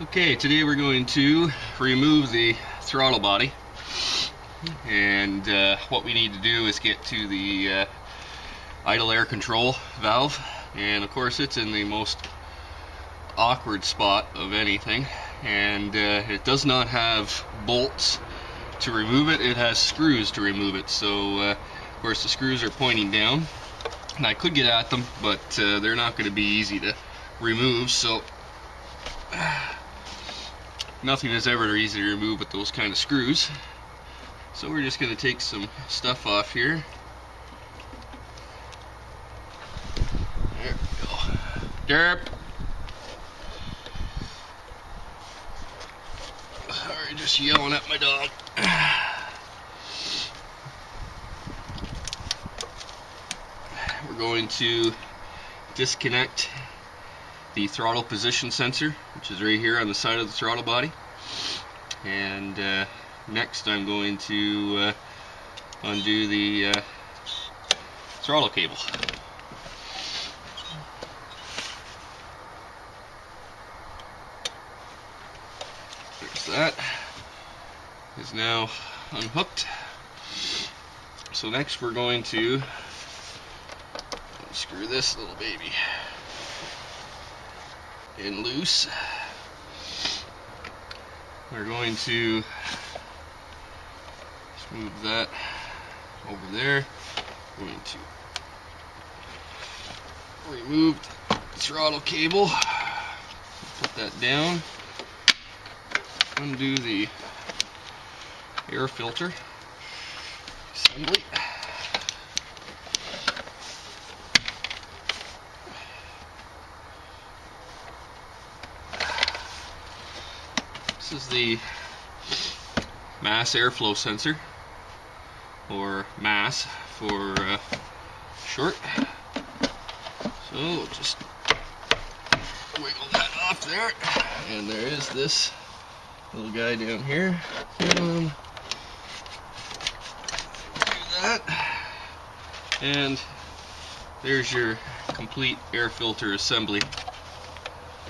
Okay, today we're going to remove the throttle body, and what we need to do is get to the idle air control valve, and of course it's in the most awkward spot of anything, and it does not have bolts to remove it. It has screws to remove it, so of course the screws are pointing down, and I could get at them, but they're not going to be easy to remove, so nothing is ever easy to remove with those kind of screws. So we're just going to take some stuff off here. There we go. Derp! Sorry, just yelling at my dog. We're going to disconnect the throttle position sensor, which is right here on the side of the throttle body, and next I'm going to undo the throttle cable. There's that. Is now unhooked. So next we're going to unscrew this little baby in loose. We're going to move that over there. We're going to remove the throttle cable, put that down, undo the air filter assembly. This is the mass airflow sensor, or MASS for short. So we'll just wiggle that off there, and there is this little guy down here. Do that, and there's your complete air filter assembly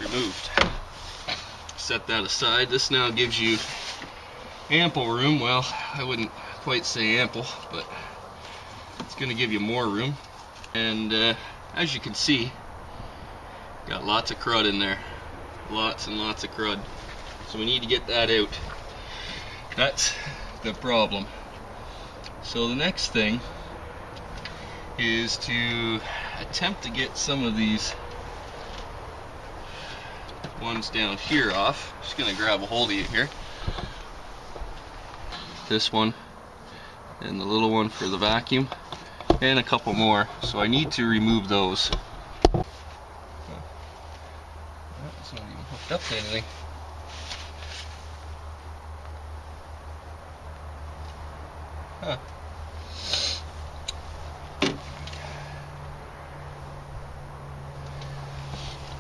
removed. Set that aside. This now gives you ample room. Well, I wouldn't quite say ample, but it's going to give you more room. And as you can see, got lots of crud in there. Lots and lots of crud. So we need to get that out. That's the problem. So the next thing is to attempt to get some of these ones down here off. Just gonna grab a hold of you here. This one and the little one for the vacuum, and a couple more. So I need to remove those. It's not even hooked up to anything. Huh.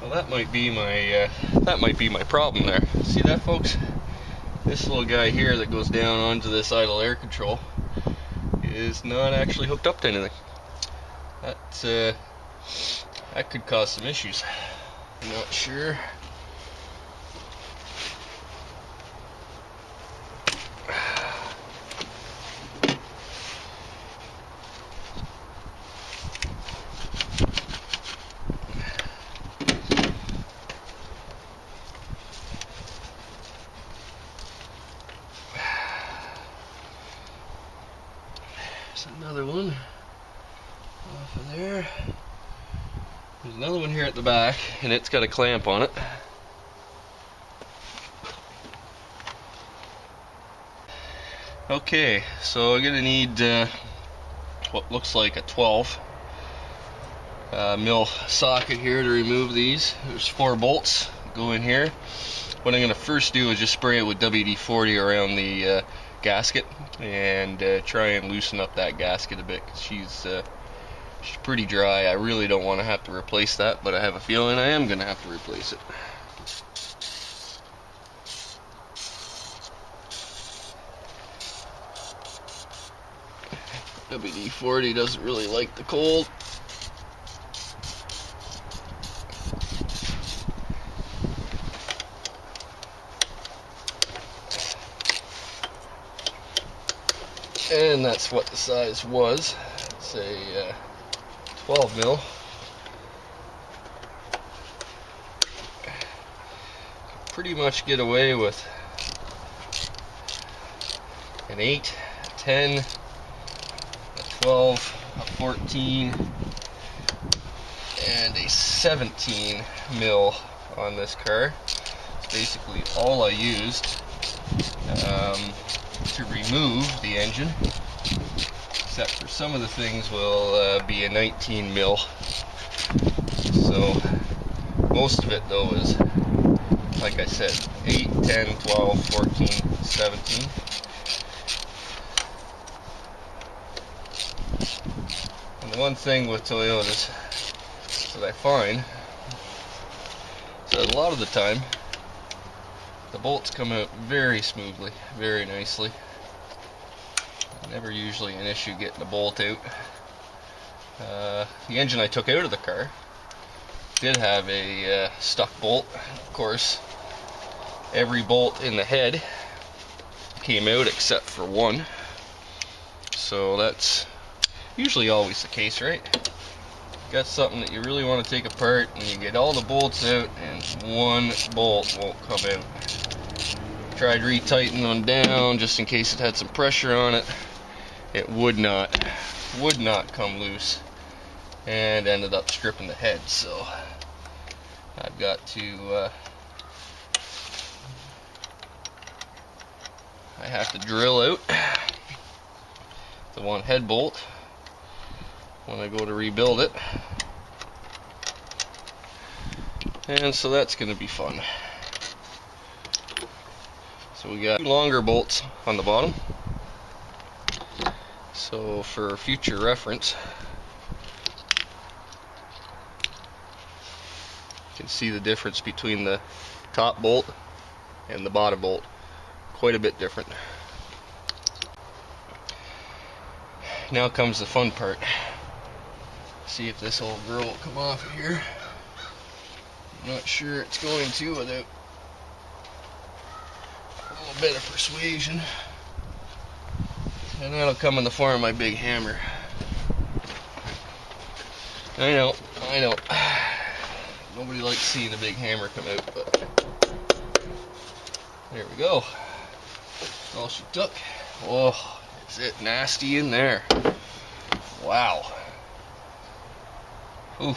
Well, that might be my problem there. See that, folks? This little guy here that goes down onto this idle air control is not actually hooked up to anything. That could cause some issues. I'm not sure. Another one off of there. There's another one here at the back, and it's got a clamp on it. Okay, so I'm gonna need what looks like a 12 mil socket here to remove these. There's 4 bolts go in here. What I'm gonna first do is just spray it with WD-40 around the gasket and try and loosen up that gasket a bit, 'cause she's pretty dry. I really don't want to have to replace that, but I have a feeling I am going to have to replace it. WD-40 doesn't really like the cold. And that's what the size was. It's a 12 mil. Pretty much get away with an 8, a 10, a 12, a 14, and a 17 mil on this car. It's basically all I used to remove the engine, except for some of the things will be a 19 mil. So most of it though is, like I said, 8, 10, 12, 14, 17. And the one thing with Toyotas that I find is that a lot of the time the bolts come out very smoothly, very nicely. Never usually an issue getting the bolt out. The engine I took out of the car did have a stuck bolt. Of course, every bolt in the head came out except for one. So that's usually always the case, right? You got something that you really want to take apart and you get all the bolts out and one bolt won't come out. Tried retightening them down just in case it had some pressure on it. It would not come loose and ended up stripping the head. So I've got to I have to drill out the one head bolt when I go to rebuild it, and so that's going to be fun. So we got two longer bolts on the bottom, so for future reference you can see the difference between the top bolt and the bottom bolt. Quite a bit different. Now comes the fun part. See if this old girl will come off of here. I'm not sure it's going to without a little bit of persuasion. And that'll come in the form of my big hammer. I know. Nobody likes seeing a big hammer come out, but there we go. That's all she took. Oh, is it nasty in there? Wow. Ooh.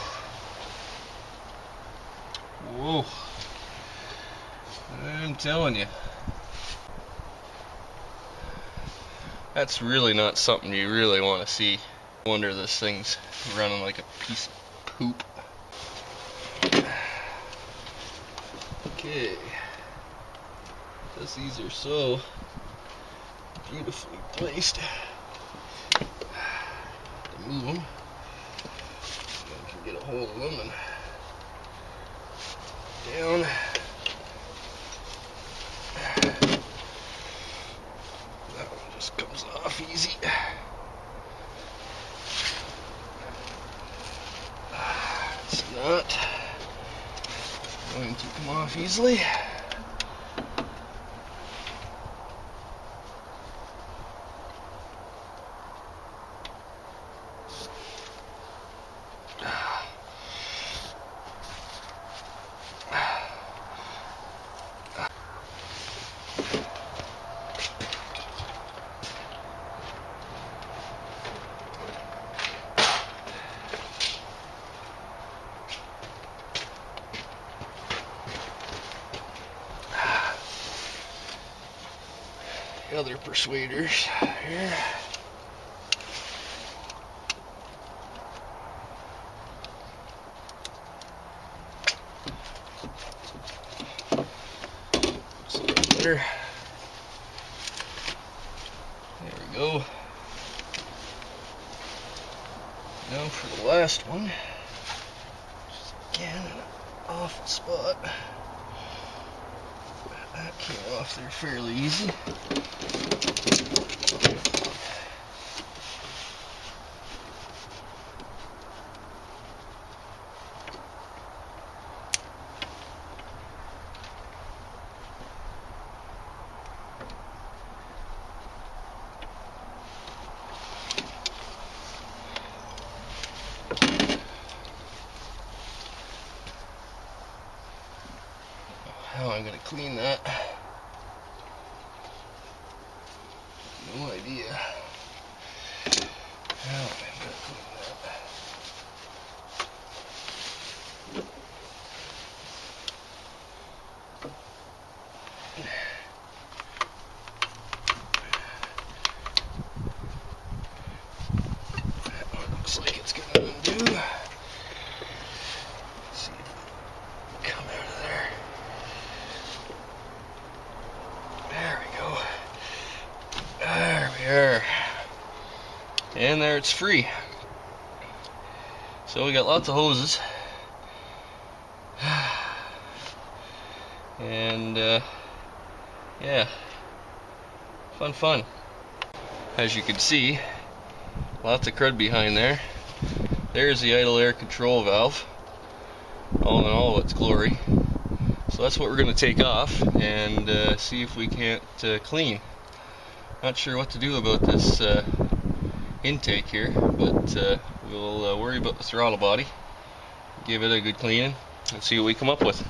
Whoa. I'm telling you. That's really not something you really want to see. No wonder this thing's running like a piece of poop. Okay. Because these are so beautifully placed, to move them, I can get a hold of them and down. That one just comes off easy. It's not going to come off easily. Other persuaders here. So there we go. Now for the last one, just again an awful spot. That came off there fairly easy. How I'm going to clean that, no idea. How am I going to clean that? That one looks like it's going to undo. Let's see if it can come out of there. There we go. There we are. And there it's free. So we got lots of hoses. And yeah, fun. As you can see, lots of crud behind there. There's the idle air control valve, all in all its glory. So that's what we're going to take off and see if we can't clean. Not sure what to do about this intake here, but we'll worry about the throttle body, give it a good cleaning, and see what we come up with.